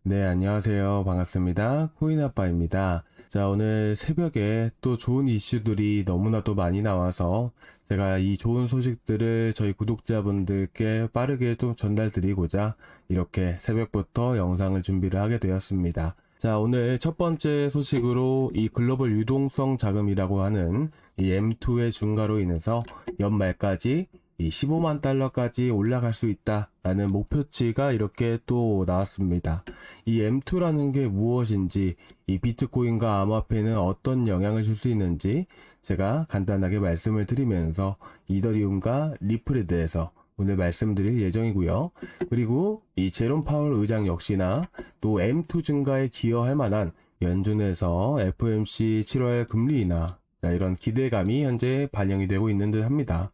네, 안녕하세요. 반갑습니다. 코인아빠입니다. 자, 오늘 새벽에 또 좋은 이슈들이 너무나도 많이 나와서 제가 이 좋은 소식들을 저희 구독자분들께 빠르게 또 전달드리고자 이렇게 새벽부터 영상을 준비를 하게 되었습니다. 자, 오늘 첫 번째 소식으로 이 글로벌 유동성 자금이라고 하는 이 M2의 증가로 인해서 연말까지 이 15만 달러까지 올라갈 수 있다라는 목표치가 이렇게 또 나왔습니다. 이 M2라는 게 무엇인지, 이 비트코인과 암호화폐는 어떤 영향을 줄 수 있는지 제가 간단하게 말씀을 드리면서 이더리움과 리플에 대해서 오늘 말씀드릴 예정이고요. 그리고 이 제롬 파월 의장 역시나 또 M2 증가에 기여할 만한 연준에서 FOMC 7월 금리 인하, 자, 이런 기대감이 현재 반영이 되고 있는 듯 합니다.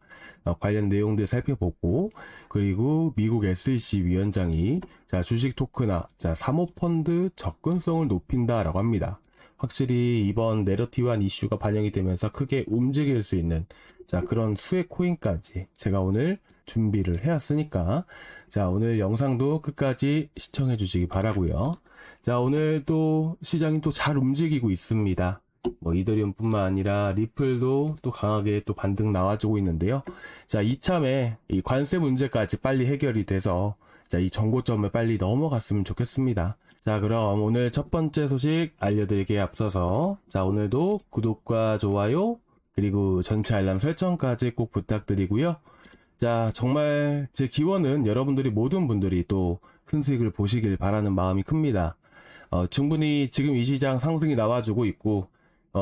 관련 내용들 살펴보고, 그리고 미국 SEC 위원장이 자, 주식 토크나 자, 사모펀드 접근성을 높인다라고 합니다. 확실히 이번 내러티브한 이슈가 반영이 되면서 크게 움직일 수 있는 자, 그런 수혜 코인까지 제가 오늘 준비를 해왔으니까 자, 오늘 영상도 끝까지 시청해 주시기 바라고요. 자, 오늘 또 시장이 또 잘 움직이고 있습니다. 뭐 이더리움뿐만 아니라 리플도 또 강하게 또 반등 나와주고 있는데요. 자, 이참에 이 관세 문제까지 빨리 해결이 돼서 자, 이 정고점을 빨리 넘어갔으면 좋겠습니다. 자, 그럼 오늘 첫 번째 소식 알려드리기에 앞서서 자, 오늘도 구독과 좋아요 그리고 전체 알람 설정까지 꼭 부탁드리고요. 자, 정말 제 기원은 여러분들이 모든 분들이 또 큰 수익을 보시길 바라는 마음이 큽니다. 충분히 지금 이 시장 상승이 나와주고 있고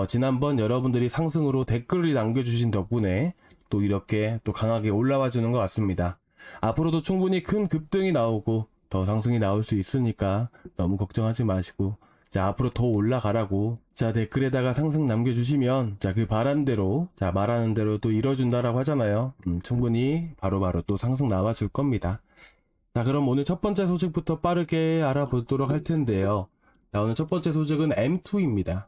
지난번 여러분들이 상승으로 댓글을 남겨주신 덕분에 또 이렇게 또 강하게 올라와 주는 것 같습니다. 앞으로도 충분히 큰 급등이 나오고 더 상승이 나올 수 있으니까 너무 걱정하지 마시고 자, 앞으로 더 올라가라고 자, 댓글에다가 상승 남겨주시면 자, 그 바람대로 자, 말하는 대로 또 이뤄준다라고 하잖아요. 충분히 바로바로 또 상승 나와 줄 겁니다. 자, 그럼 오늘 첫 번째 소식부터 빠르게 알아보도록 할 텐데요. 자, 오늘 첫 번째 소식은 M2입니다.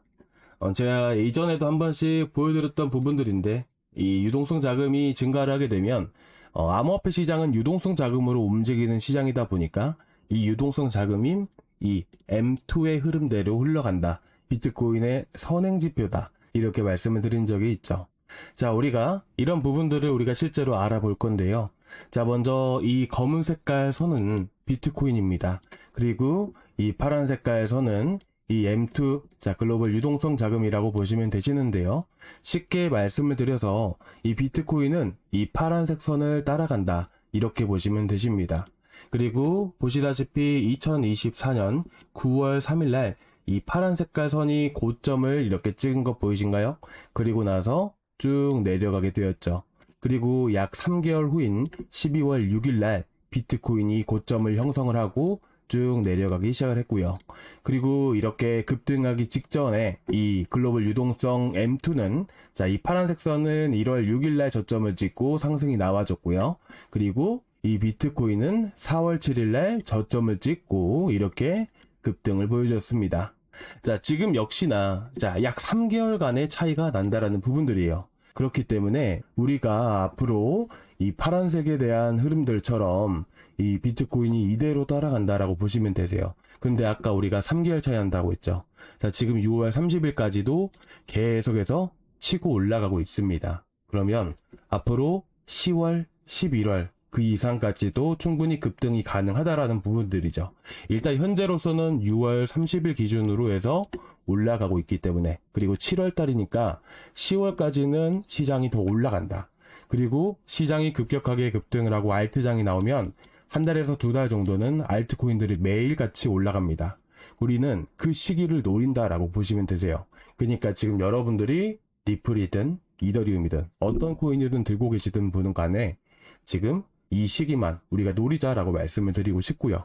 제가 이전에도 한 번씩 보여드렸던 부분들인데 이 유동성 자금이 증가를 하게 되면 암호화폐 시장은 유동성 자금으로 움직이는 시장이다 보니까 이 유동성 자금인 이 M2의 흐름대로 흘러간다. 비트코인의 선행지표다. 이렇게 말씀을 드린 적이 있죠. 자, 우리가 이런 부분들을 우리가 실제로 알아볼 건데요. 자, 먼저 이 검은 색깔 선은 비트코인입니다. 그리고 이 파란 색깔 선은 이 M2, 자, 글로벌 유동성 자금이라고 보시면 되시는데요. 쉽게 말씀을 드려서 이 비트코인은 이 파란색 선을 따라간다. 이렇게 보시면 되십니다. 그리고 보시다시피 2024년 9월 3일 날 이 파란 색깔 선이 고점을 이렇게 찍은 거 보이신가요? 그리고 나서 쭉 내려가게 되었죠. 그리고 약 3개월 후인 12월 6일 날 비트코인이 고점을 형성을 하고 쭉 내려가기 시작을 했고요. 그리고 이렇게 급등하기 직전에 이 글로벌 유동성 M2는 자, 이 파란색 선은 1월 6일 날 저점을 찍고 상승이 나와줬고요. 그리고 이 비트코인은 4월 7일 날 저점을 찍고 이렇게 급등을 보여줬습니다. 자, 지금 역시나 자, 약 3개월간의 차이가 난다라는 부분들이에요. 그렇기 때문에 우리가 앞으로 이 파란색에 대한 흐름들처럼 이 비트코인이 이대로 따라간다라고 보시면 되세요. 근데 아까 우리가 3개월 차이 난다고 했죠. 자, 지금 6월 30일까지도 계속해서 치고 올라가고 있습니다. 그러면 앞으로 10월, 11월 그 이상까지도 충분히 급등이 가능하다라는 부분들이죠. 일단 현재로서는 6월 30일 기준으로 해서 올라가고 있기 때문에 그리고 7월 달이니까 10월까지는 시장이 더 올라간다. 그리고 시장이 급격하게 급등을 하고 알트장이 나오면 한 달에서 두 달 정도는 알트코인들이 매일 같이 올라갑니다. 우리는 그 시기를 노린다라고 보시면 되세요. 그러니까 지금 여러분들이 리플이든 이더리움이든 어떤 코인이든 들고 계시든 분은 간에 지금 이 시기만 우리가 노리자라고 말씀을 드리고 싶고요.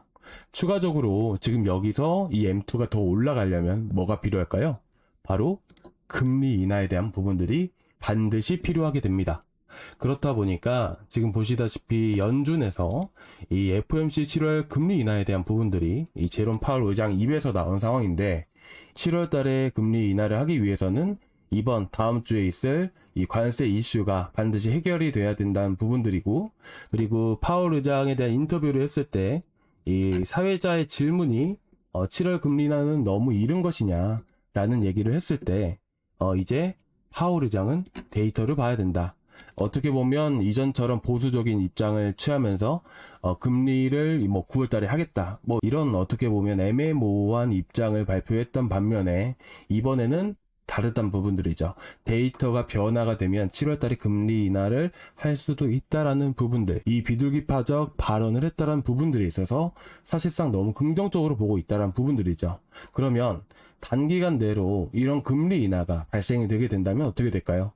추가적으로 지금 여기서 이 M2가 더 올라가려면 뭐가 필요할까요? 바로 금리 인하에 대한 부분들이 반드시 필요하게 됩니다. 그렇다 보니까 지금 보시다시피 연준에서 이 FOMC 7월 금리 인하에 대한 부분들이 이 제롬 파월 의장 입에서 나온 상황인데 7월 달에 금리 인하를 하기 위해서는 이번 다음 주에 있을 이 관세 이슈가 반드시 해결이 돼야 된다는 부분들이고, 그리고 파월 의장에 대한 인터뷰를 했을 때 이 사회자의 질문이 7월 금리 인하는 너무 이른 것이냐 라는 얘기를 했을 때 이제 파월 의장은 데이터를 봐야 된다. 어떻게 보면 이전처럼 보수적인 입장을 취하면서 금리를 뭐 9월 달에 하겠다. 뭐 이런 어떻게 보면 애매모호한 입장을 발표했던 반면에 이번에는 다르단 부분들이죠. 데이터가 변화가 되면 7월 달에 금리 인하를 할 수도 있다라는 부분들, 이 비둘기파적 발언을 했다라는 부분들이 있어서 사실상 너무 긍정적으로 보고 있다라는 부분들이죠. 그러면 단기간 내로 이런 금리 인하가 발생이 되게 된다면 어떻게 될까요?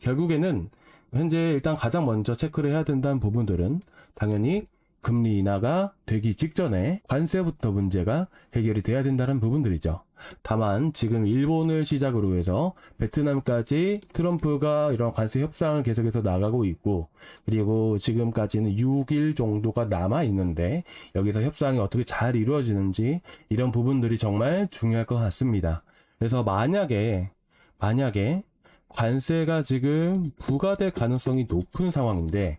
결국에는 현재 일단 가장 먼저 체크를 해야 된다는 부분들은 당연히 금리 인하가 되기 직전에 관세부터 문제가 해결이 돼야 된다는 부분들이죠. 다만 지금 일본을 시작으로 해서 베트남까지 트럼프가 이런 관세 협상을 계속해서 나가고 있고, 그리고 지금까지는 6일 정도가 남아 있는데 여기서 협상이 어떻게 잘 이루어지는지 이런 부분들이 정말 중요할 것 같습니다. 그래서 만약에 관세가 지금 부과될 가능성이 높은 상황인데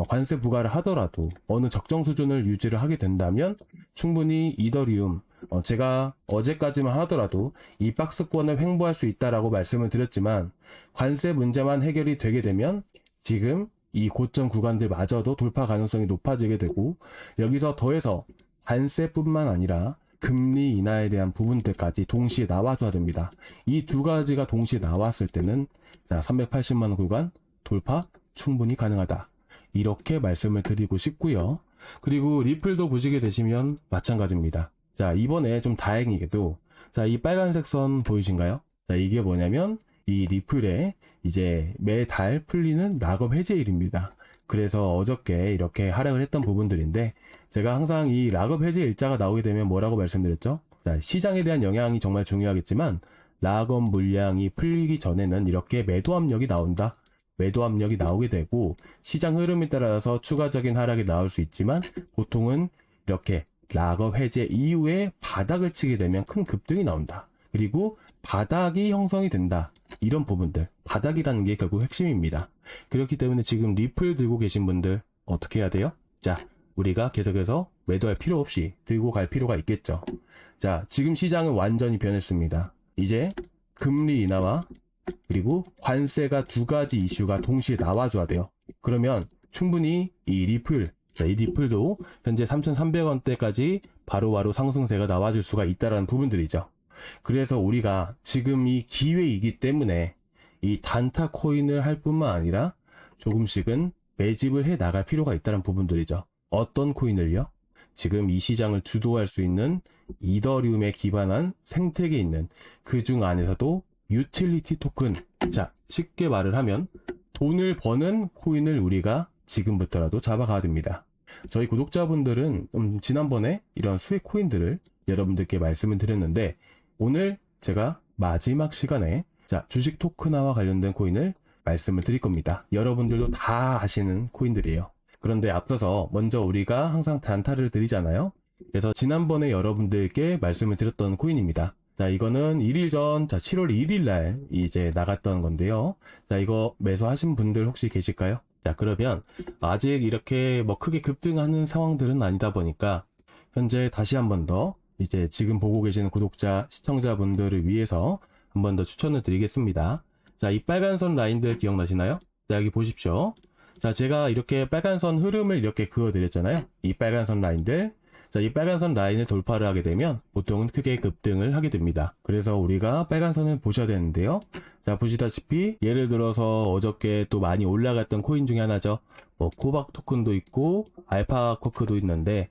관세 부과를 하더라도 어느 적정 수준을 유지를 하게 된다면 충분히 이더리움, 제가 어제까지만 하더라도 이 박스권을 횡보할 수 있다라고 말씀을 드렸지만, 관세 문제만 해결이 되게 되면 지금 이 고점 구간들마저도 돌파 가능성이 높아지게 되고, 여기서 더해서 관세뿐만 아니라 금리 인하에 대한 부분들까지 동시에 나와줘야 됩니다. 이 두 가지가 동시에 나왔을 때는 380만원 구간 돌파 충분히 가능하다, 이렇게 말씀을 드리고 싶고요. 그리고 리플도 보시게 되시면 마찬가지입니다. 자, 이번에 좀 다행히게도 이 빨간색 선 보이신가요? 자, 이게 뭐냐면 이 리플에 이제 매달 풀리는 락업 해제일입니다. 그래서 어저께 이렇게 하락을 했던 부분들인데, 제가 항상 이 락업 해제 일자가 나오게 되면 뭐라고 말씀드렸죠? 자, 시장에 대한 영향이 정말 중요하겠지만 락업 물량이 풀리기 전에는 이렇게 매도 압력이 나온다. 매도 압력이 나오게 되고 시장 흐름에 따라서 추가적인 하락이 나올 수 있지만 보통은 이렇게 락업 해제 이후에 바닥을 치게 되면 큰 급등이 나온다. 그리고 바닥이 형성이 된다. 이런 부분들, 바닥이라는 게 결국 핵심입니다. 그렇기 때문에 지금 리플 들고 계신 분들 어떻게 해야 돼요? 자, 우리가 계속해서 매도할 필요 없이 들고 갈 필요가 있겠죠. 자, 지금 시장은 완전히 변했습니다. 이제 금리 인하와 그리고 관세가 두 가지 이슈가 동시에 나와줘야 돼요. 그러면 충분히 이 리플도 현재 3,300원대까지 바로바로 상승세가 나와줄 수가 있다는 부분들이죠. 그래서 우리가 지금 이 기회이기 때문에 이 단타 코인을 할 뿐만 아니라 조금씩은 매집을 해 나갈 필요가 있다는 부분들이죠. 어떤 코인을요? 지금 이 시장을 주도할 수 있는 이더리움에 기반한 생태계에 있는 그 중 안에서도 유틸리티 토큰, 자, 쉽게 말을 하면 돈을 버는 코인을 우리가 지금부터라도 잡아가야 됩니다. 저희 구독자분들은 지난번에 이런 수익 코인들을 여러분들께 말씀을 드렸는데, 오늘 제가 마지막 시간에 주식 토큰화와 관련된 코인을 말씀을 드릴 겁니다. 여러분들도 다 아시는 코인들이에요. 그런데 앞서서 먼저 우리가 항상 단타를 드리잖아요. 그래서 지난번에 여러분들께 말씀을 드렸던 코인입니다. 자, 이거는 1일 전, 7월 1일 날 이제 나갔던 건데요. 자, 이거 매수하신 분들 혹시 계실까요? 자, 그러면 아직 이렇게 뭐 크게 급등하는 상황들은 아니다 보니까 현재 다시 한 번 더 이제 지금 보고 계시는 구독자, 시청자분들을 위해서 한 번 더 추천을 드리겠습니다. 자, 이 빨간 선 라인들 기억나시나요? 자, 여기 보십시오. 자, 제가 이렇게 빨간 선 흐름을 이렇게 그어드렸잖아요. 이 빨간 선 라인들. 자, 이 빨간 선 라인을 돌파를 하게 되면 보통은 크게 급등을 하게 됩니다. 그래서 우리가 빨간 선을 보셔야 되는데요. 자, 보시다시피 예를 들어서 어저께 또 많이 올라갔던 코인 중에 하나죠. 뭐 코박 토큰도 있고 알파 코크도 있는데,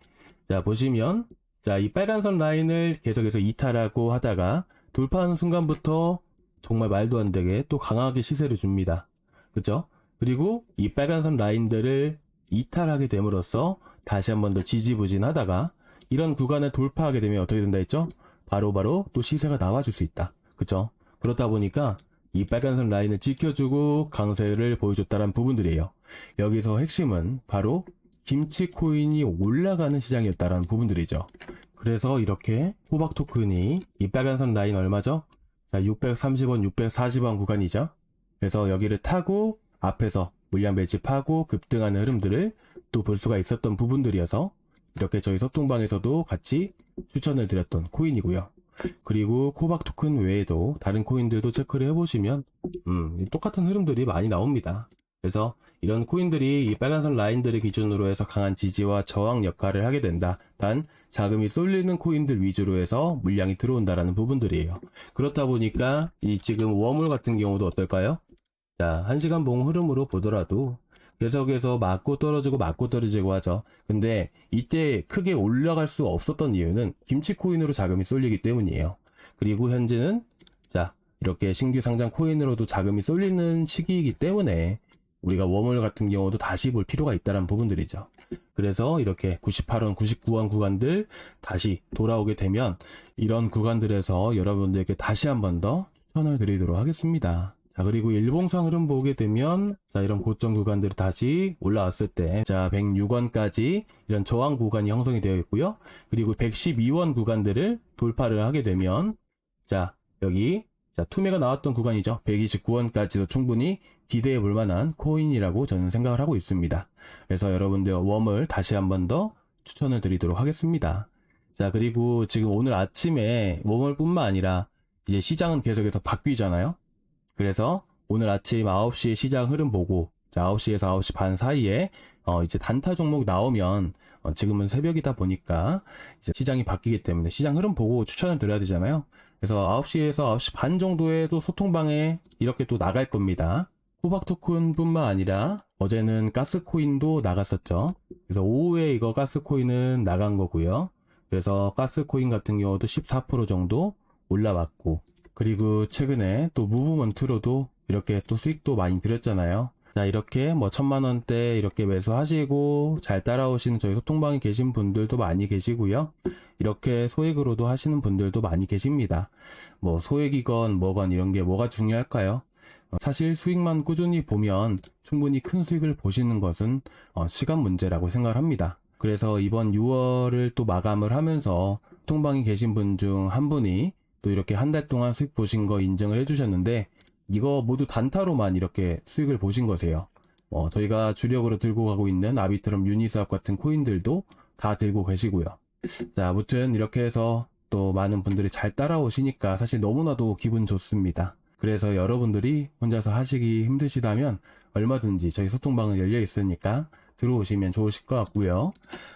자, 보시면 자, 이 빨간 선 라인을 계속해서 이탈하고 하다가 돌파하는 순간부터 정말 말도 안 되게 또 강하게 시세를 줍니다. 그죠? 그리고 이 빨간 선 라인들을 이탈하게 됨으로써 다시 한 번 더 지지부진하다가 이런 구간을 돌파하게 되면 어떻게 된다 했죠? 바로바로 또 시세가 나와줄 수 있다. 그쵸? 그렇다 보니까 이 빨간선 라인을 지켜주고 강세를 보여줬다는 부분들이에요. 여기서 핵심은 바로 김치 코인이 올라가는 시장이었다는 부분들이죠. 그래서 이렇게 호박 토큰이 이 빨간선 라인 얼마죠? 자, 630원, 640원 구간이죠. 그래서 여기를 타고 앞에서 물량 매집하고 급등하는 흐름들을 또 볼 수가 있었던 부분들이어서 이렇게 저희 소통방에서도 같이 추천을 드렸던 코인이고요. 그리고 코박 토큰 외에도 다른 코인들도 체크를 해보시면 똑같은 흐름들이 많이 나옵니다. 그래서 이런 코인들이 이 빨간선 라인들을 기준으로 해서 강한 지지와 저항 역할을 하게 된다. 단 자금이 쏠리는 코인들 위주로 해서 물량이 들어온다라는 부분들이에요. 그렇다 보니까 이 지금 웜홀 같은 경우도 어떨까요? 자, 1시간 봉 흐름으로 보더라도 계속해서 맞고 떨어지고 하죠. 근데 이때 크게 올라갈 수 없었던 이유는 김치 코인으로 자금이 쏠리기 때문이에요. 그리고 현재는 자, 이렇게 신규 상장 코인으로도 자금이 쏠리는 시기이기 때문에 우리가 웜홀 같은 경우도 다시 볼 필요가 있다는 부분들이죠. 그래서 이렇게 98원, 99원 구간들 다시 돌아오게 되면 이런 구간들에서 여러분들께 다시 한 번 더 추천을 드리도록 하겠습니다. 자, 그리고 일봉상 흐름 보게 되면 자, 이런 고점 구간들이 다시 올라왔을 때 자, 106원까지 이런 저항 구간이 형성이 되어 있고요. 그리고 112원 구간들을 돌파를 하게 되면 자, 여기 자, 투매가 나왔던 구간이죠. 129원까지도 충분히 기대해 볼 만한 코인이라고 저는 생각을 하고 있습니다. 그래서 여러분들 웜을 다시 한 번 더 추천을 드리도록 하겠습니다. 자, 그리고 지금 오늘 아침에 웜을 뿐만 아니라 이제 시장은 계속해서 바뀌잖아요. 그래서 오늘 아침 9시에 시장 흐름 보고 자, 9시에서 9시 반 사이에 이제 단타 종목 나오면 지금은 새벽이다 보니까 이제 시장이 바뀌기 때문에 시장 흐름 보고 추천을 드려야 되잖아요. 그래서 9시에서 9시 반 정도에도 소통방에 이렇게 또 나갈 겁니다. 호박 토큰 뿐만 아니라 어제는 가스코인도 나갔었죠. 그래서 오후에 이거 가스코인은 나간 거고요. 그래서 가스코인 같은 경우도 14% 정도 올라왔고, 그리고 최근에 또 무브먼트로도 이렇게 또 수익도 많이 드렸잖아요. 자, 이렇게 뭐 1000만원대 이렇게 매수하시고 잘 따라오시는 저희 소통방에 계신 분들도 많이 계시고요. 이렇게 소액으로도 하시는 분들도 많이 계십니다. 뭐 소액이건 뭐건 이런 게 뭐가 중요할까요? 사실 수익만 꾸준히 보면 충분히 큰 수익을 보시는 것은 시간 문제라고 생각을 합니다. 그래서 이번 6월을 또 마감을 하면서 소통방에 계신 분 중 한 분이 또 이렇게 한 달 동안 수익 보신 거 인증을 해주셨는데, 이거 모두 단타로만 이렇게 수익을 보신 거세요. 저희가 주력으로 들고 가고 있는 아비트럼, 유니스왑 같은 코인들도 다 들고 계시고요. 자, 아무튼 이렇게 해서 또 많은 분들이 잘 따라오시니까 사실 너무나도 기분 좋습니다. 그래서 여러분들이 혼자서 하시기 힘드시다면 얼마든지 저희 소통방은 열려 있으니까 들어오시면 좋으실 것 같고요.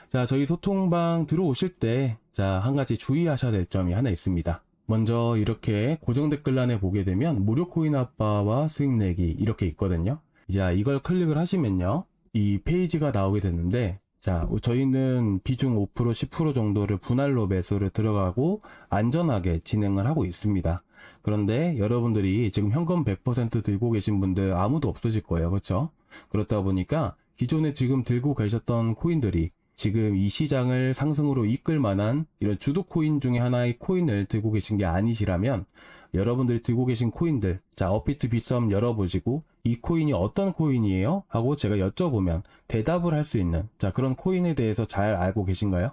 자, 저희 소통방 들어오실 때 자, 한 가지 주의하셔야 될 점이 하나 있습니다. 먼저 이렇게 고정 댓글란에 보게 되면 무료 코인 아빠와 수익 내기 이렇게 있거든요. 자, 이걸 클릭을 하시면요, 이 페이지가 나오게 되는데, 자, 저희는 비중 5%, 10% 정도를 분할로 매수를 들어가고 안전하게 진행을 하고 있습니다. 그런데 여러분들이 지금 현금 100% 들고 계신 분들 아무도 없으실 거예요. 그렇죠? 그렇다 보니까 기존에 지금 들고 계셨던 코인들이 지금 이 시장을 상승으로 이끌 만한 이런 주도 코인 중에 하나의 코인을 들고 계신 게 아니시라면, 여러분들이 들고 계신 코인들, 자, 업비트 빗썸 열어보시고 이 코인이 어떤 코인이에요? 하고 제가 여쭤보면 대답을 할 수 있는 자, 그런 코인에 대해서 잘 알고 계신가요?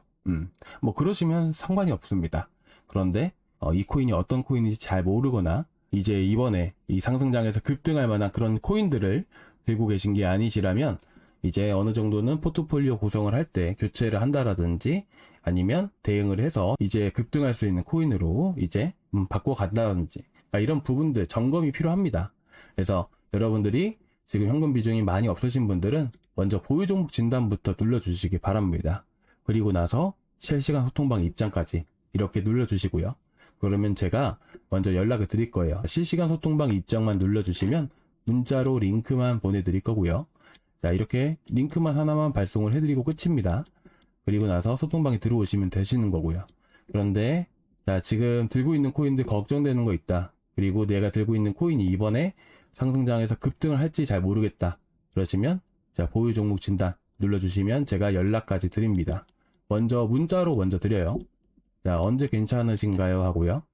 뭐 그러시면 상관이 없습니다. 그런데 이 코인이 어떤 코인인지 잘 모르거나 이제 이번에 이 상승장에서 급등할 만한 그런 코인들을 들고 계신 게 아니시라면, 이제 어느 정도는 포트폴리오 구성을 할 때 교체를 한다라든지 아니면 대응을 해서 이제 급등할 수 있는 코인으로 이제 바꿔간다든지 이런 부분들 점검이 필요합니다. 그래서 여러분들이 지금 현금 비중이 많이 없으신 분들은 먼저 보유 종목 진단부터 눌러주시기 바랍니다. 그리고 나서 실시간 소통방 입장까지 이렇게 눌러주시고요. 그러면 제가 먼저 연락을 드릴 거예요. 실시간 소통방 입장만 눌러주시면 문자로 링크만 보내드릴 거고요. 자, 이렇게 링크만 하나만 발송을 해드리고 끝입니다. 그리고 나서 소통방에 들어오시면 되시는 거고요. 그런데 자, 지금 들고 있는 코인들 걱정되는 거 있다. 그리고 내가 들고 있는 코인이 이번에 상승장에서 급등을 할지 잘 모르겠다. 그러시면 자, 보유 종목 진단 눌러주시면 제가 연락까지 드립니다. 먼저 문자로 먼저 드려요. 자, 언제 괜찮으신가요? 하고요.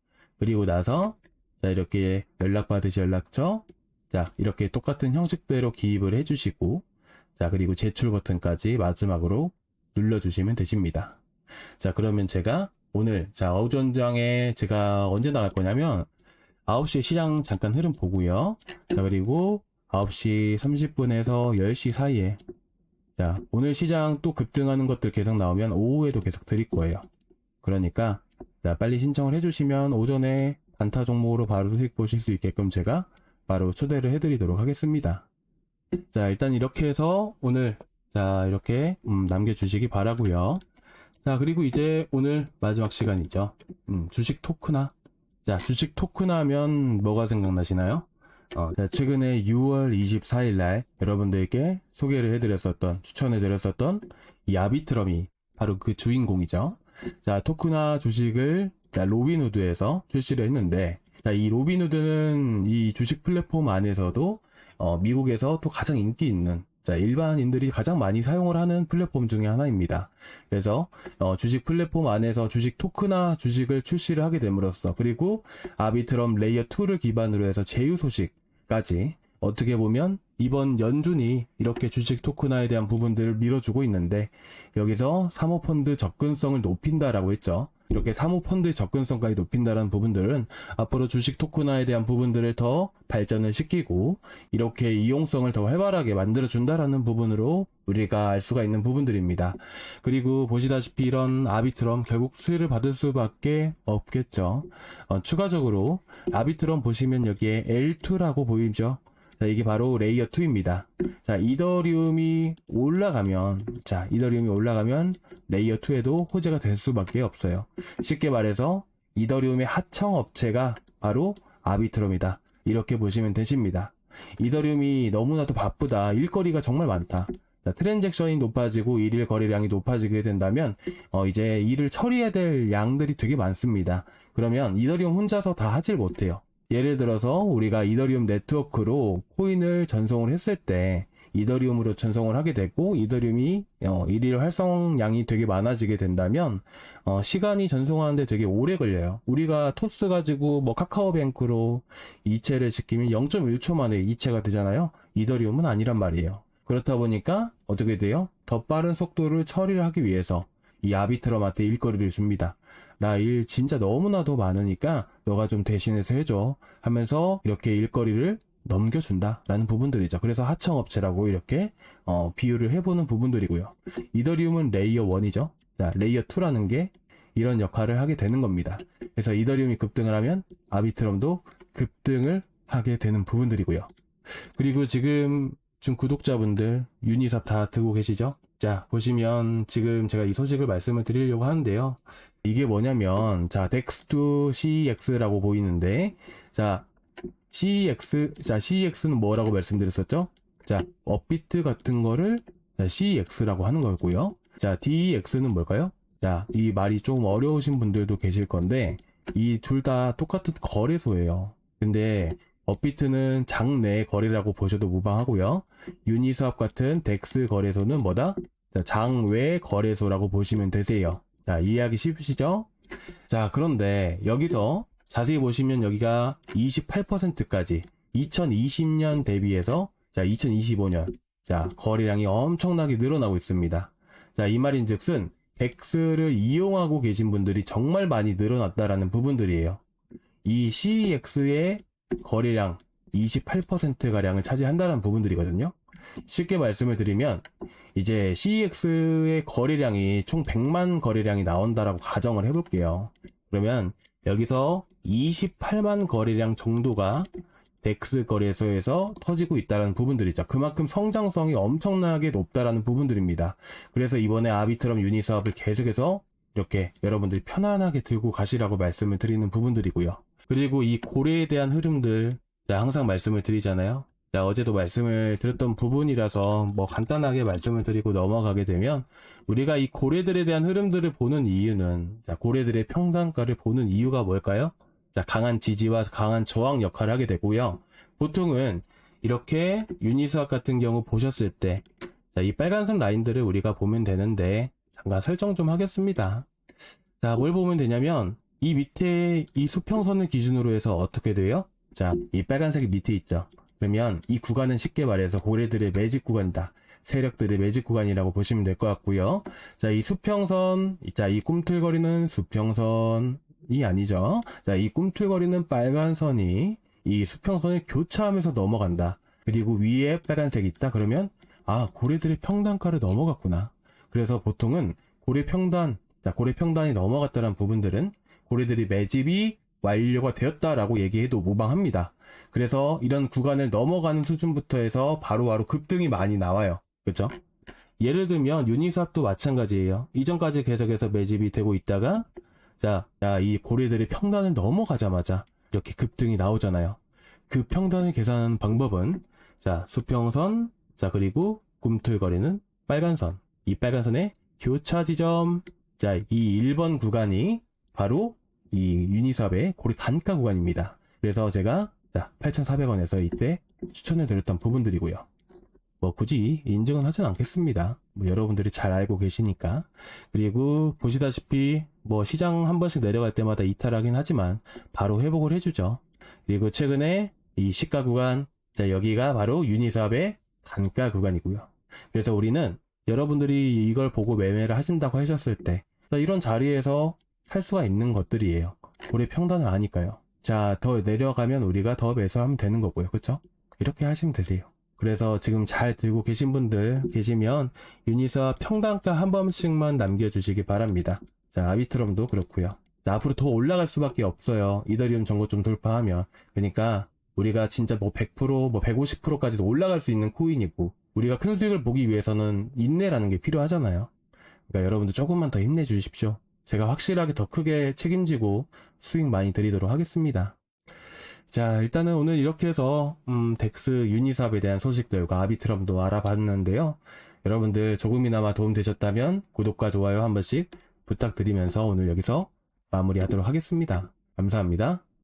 그리고 나서 자, 이렇게 연락받으시 연락처, 자, 이렇게 똑같은 형식대로 기입을 해주시고, 자, 그리고 제출 버튼까지 마지막으로 눌러주시면 되십니다. 자, 그러면 제가 오늘 자, 오전장에 제가 언제 나갈 거냐면 9시에 시장 잠깐 흐름 보고요. 자, 그리고 9시 30분에서 10시 사이에 자, 오늘 시장 또 급등하는 것들 계속 나오면 오후에도 계속 드릴 거예요. 그러니까 자, 빨리 신청을 해주시면 오전에 단타 종목으로 바로 수익 보실 수 있게끔 제가 바로 초대를 해드리도록 하겠습니다. 자, 일단 이렇게 해서 오늘 자 이렇게 남겨주시기 바라고요. 자, 그리고 이제 오늘 마지막 시간이죠. 주식 토크나. 자, 주식 토크나 하면 뭐가 생각나시나요? 자, 최근에 6월 24일 날 여러분들께 소개를 해드렸었던, 추천해드렸었던 이 아비트럼이 바로 그 주인공이죠. 자, 토크나 주식을 자, 로빈후드에서 출시를 했는데, 자, 이 로빈후드는 이 주식 플랫폼 안에서도 미국에서 또 가장 인기 있는 자, 일반인들이 가장 많이 사용을 하는 플랫폼 중에 하나입니다. 그래서 주식 플랫폼 안에서 주식 토크나 주식을 출시를 하게 됨으로써 그리고 아비트럼 레이어 2를 기반으로 해서 제휴 소식까지 어떻게 보면 이번 연준이 이렇게 주식 토크나에 대한 부분들을 밀어주고 있는데 여기서 사모펀드 접근성을 높인다라고 했죠. 이렇게 사모펀드의 접근성까지 높인다는 부분들은 앞으로 주식 토크나에 대한 부분들을 더 발전을 시키고 이렇게 이용성을 더 활발하게 만들어준다라는 부분으로 우리가 알 수가 있는 부분들입니다. 그리고 보시다시피 이런 아비트럼 결국 수혜를 받을 수밖에 없겠죠. 추가적으로 아비트럼 보시면 여기에 L2라고 보이죠. 자, 이게 바로 레이어 2입니다. 자, 이더리움이 올라가면 레이어 2에도 호재가 될 수밖에 없어요. 쉽게 말해서 이더리움의 하청 업체가 바로 아비트럼이다. 이렇게 보시면 되십니다. 이더리움이 너무나도 바쁘다. 일거리가 정말 많다. 자, 트랜잭션이 높아지고 일일 거래량이 높아지게 된다면 이제 일을 처리해야 될 양들이 되게 많습니다. 그러면 이더리움 혼자서 다 하질 못해요. 예를 들어서 우리가 이더리움 네트워크로 코인을 전송을 했을 때 이더리움으로 전송을 하게 되고 이더리움이 일일 활성량이 되게 많아지게 된다면 시간이 전송하는데 되게 오래 걸려요. 우리가 토스 가지고 뭐 카카오뱅크로 이체를 시키면 0.1초 만에 이체가 되잖아요. 이더리움은 아니란 말이에요. 그렇다 보니까 어떻게 돼요? 더 빠른 속도를 처리를 하기 위해서 이 아비트럼한테 일거리를 줍니다. 나 일 진짜 너무나도 많으니까 너가 좀 대신해서 해줘 하면서 이렇게 일거리를 넘겨준다 라는 부분들이죠. 그래서 하청업체라고 이렇게 비유를 해보는 부분들이고요. 이더리움은 레이어 1이죠. 자, 레이어 2라는 게 이런 역할을 하게 되는 겁니다. 그래서 이더리움이 급등을 하면 아비트럼도 급등을 하게 되는 부분들이고요. 그리고 지금 구독자분들 유니삽 다 듣고 계시죠? 자, 보시면 지금 제가 이 소식을 말씀을 드리려고 하는데요. 이게 뭐냐면, 자, DEX2 CEX라고 보이는데, 자, CEX는 뭐라고 말씀드렸었죠? 자, 업비트 같은 거를 자, CEX라고 하는 거고요. 자, DEX는 뭘까요? 자, 이 말이 좀 어려우신 분들도 계실 건데, 이 둘 다 똑같은 거래소예요. 근데, 업비트는 장내 거래라고 보셔도 무방하고요. 유니스왑 같은 덱스 거래소는 뭐다? 자, 장외 거래소라고 보시면 되세요. 자, 이해하기 쉽으시죠? 자, 그런데 여기서 자세히 보시면 여기가 28%까지 2020년 대비해서 자, 2025년 자, 거래량이 엄청나게 늘어나고 있습니다. 자, 이 말인즉슨 덱스를 이용하고 계신 분들이 정말 많이 늘어났다라는 부분들이에요. 이 CEX의 거래량 28%가량을 차지한다는 부분들이거든요. 쉽게 말씀을 드리면 이제 CEX의 거래량이 총 100만 거래량이 나온다라고 가정을 해볼게요. 그러면 여기서 28만 거래량 정도가 덱스 거래소에서 터지고 있다는 부분들이죠. 그만큼 성장성이 엄청나게 높다라는 부분들입니다. 그래서 이번에 아비트럼 유니스왑을 계속해서 이렇게 여러분들이 편안하게 들고 가시라고 말씀을 드리는 부분들이고요. 그리고 이 고래에 대한 흐름들 항상 말씀을 드리잖아요. 자, 어제도 말씀을 드렸던 부분이라서 뭐 간단하게 말씀을 드리고 넘어가게 되면 우리가 이 고래들에 대한 흐름들을 보는 이유는 자, 고래들의 평단가를 보는 이유가 뭘까요? 자, 강한 지지와 강한 저항 역할을 하게 되고요. 보통은 이렇게 유니스왑 같은 경우 보셨을 때 자, 이 빨간색 라인들을 우리가 보면 되는데 잠깐 설정 좀 하겠습니다. 자, 뭘 보면 되냐면 이 밑에 이 수평선을 기준으로 해서 어떻게 돼요? 자, 이 빨간색이 밑에 있죠. 그러면 이 구간은 쉽게 말해서 고래들의 매집 구간이다. 세력들의 매집 구간이라고 보시면 될 것 같고요. 자, 이 수평선, 자, 이 꿈틀거리는 수평선이 아니죠. 자, 이 꿈틀거리는 빨간 선이 이 수평선을 교차하면서 넘어간다. 그리고 위에 빨간색이 있다. 그러면 아, 고래들의 평단가를 넘어갔구나. 그래서 보통은 고래 평단, 자, 고래 평단이 넘어갔다는 부분들은 고래들이 매집이 완료가 되었다라고 얘기해도 무방합니다. 그래서 이런 구간을 넘어가는 수준부터 해서 바로바로 급등이 많이 나와요. 그렇죠? 예를 들면 유니스왑도 마찬가지예요. 이전까지 계속해서 매집이 되고 있다가 자, 이 고래들이 평단을 넘어가자마자 이렇게 급등이 나오잖아요. 그 평단을 계산하는 방법은 자, 수평선, 자, 그리고 꿈틀거리는 빨간선. 이 빨간선의 교차 지점. 자, 이 1번 구간이 바로 이 유니스왑의 고래 단가 구간입니다. 그래서 제가 자, 8,400원에서 이때 추천해 드렸던 부분들이고요. 뭐 굳이 인증은 하진 않겠습니다. 뭐 여러분들이 잘 알고 계시니까. 그리고 보시다시피 뭐 시장 한 번씩 내려갈 때마다 이탈하긴 하지만 바로 회복을 해주죠. 그리고 최근에 이 시가 구간, 자, 여기가 바로 유니스왑의 단가 구간이고요. 그래서 우리는 여러분들이 이걸 보고 매매를 하신다고 하셨을 때 이런 자리에서 살 수가 있는 것들이에요. 고래 평단을 아니까요. 자, 더 내려가면 우리가 더 매수하면 되는 거고요. 그렇죠? 이렇게 하시면 되세요. 그래서 지금 잘 들고 계신 분들 계시면 유니스왑 평단가 한 번씩만 남겨주시기 바랍니다. 자, 아비트럼도 그렇고요. 자, 앞으로 더 올라갈 수밖에 없어요. 이더리움 정고 좀 돌파하면. 그러니까 우리가 진짜 뭐 100%, 뭐 150%까지도 올라갈 수 있는 코인이고 우리가 큰 수익을 보기 위해서는 인내라는 게 필요하잖아요. 그러니까 여러분들 조금만 더 힘내주십시오. 제가 확실하게 더 크게 책임지고 수익 많이 드리도록 하겠습니다. 자, 일단은 오늘 이렇게 해서 덱스 유니스왑에 대한 소식들과 아비트럼도 알아봤는데요. 여러분들 조금이나마 도움되셨다면 구독과 좋아요 한 번씩 부탁드리면서 오늘 여기서 마무리하도록 하겠습니다. 감사합니다.